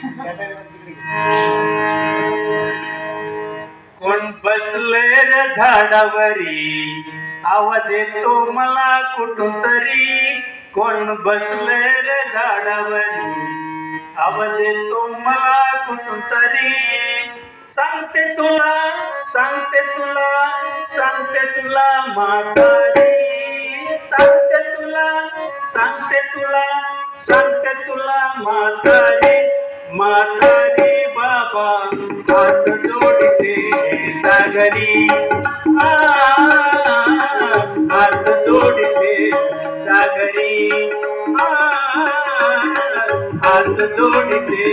कोण बसले रे झाडावरी आवाज येतो मला कुठून तरी. कोण बसले रे झाडावरी आवाज येतो मला कुठून तरी. सांगते तुला सांगते तुला सांगते तुला म्हातारी. सांगते तुला सांगते तुला सांगते तुला म्हातारी. म्हातारी बाबा हात जोडते सागरी. हात जोडते सागरी. हात जोडते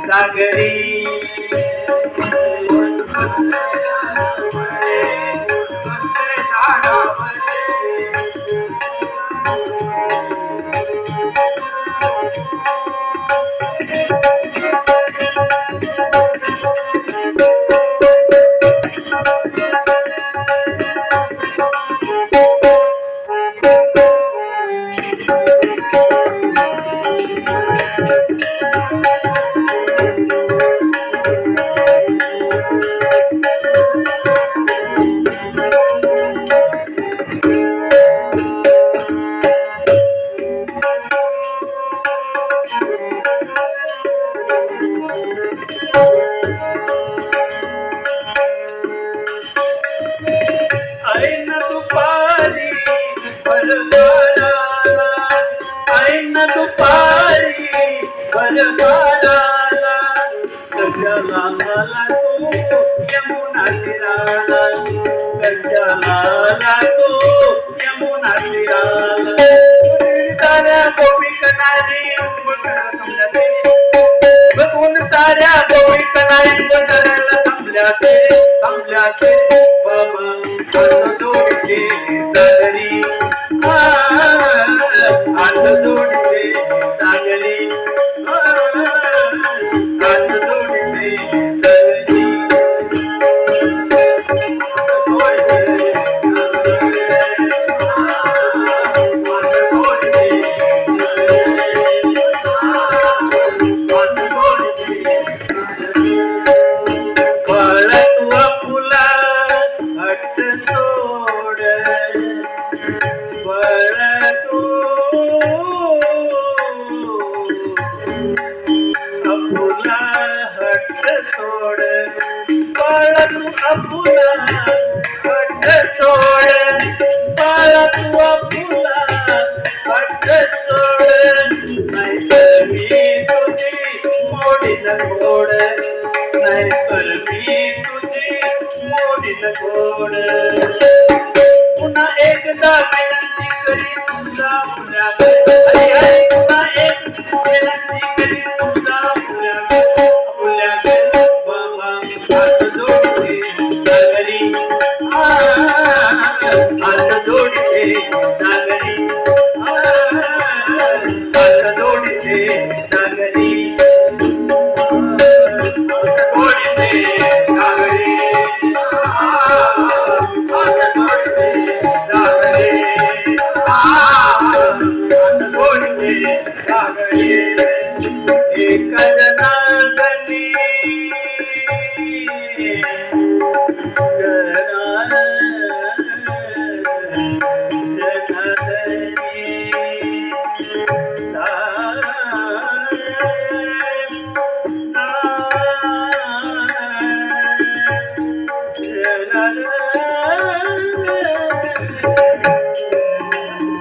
सागरी. ऐन दुपारी बरबाराला ऐन दुपारी बरबाराला कशाला आला तू यमुना तीराला. कशाला आला तू यमुना तीराला. साऱ्या गोपी कनारी बघून साऱ्या गोपी कनारी बघायला थांबल्या ते बाबा हात जोडते सागरी. हात जोडते सागरी. हात जोडते सागरी. सोड बळ तू अपुला हट्ट सोड. बळ तू अपुला हट्ट सोड. बळ तू अपुला हट्ट सोड. नाहीतर मी तुझी मोडीन गोड. नाहीतर मी तुझी मोडीन गोड. पुन्हा एकदा विनंती करी तुझा पुन्हा एकदा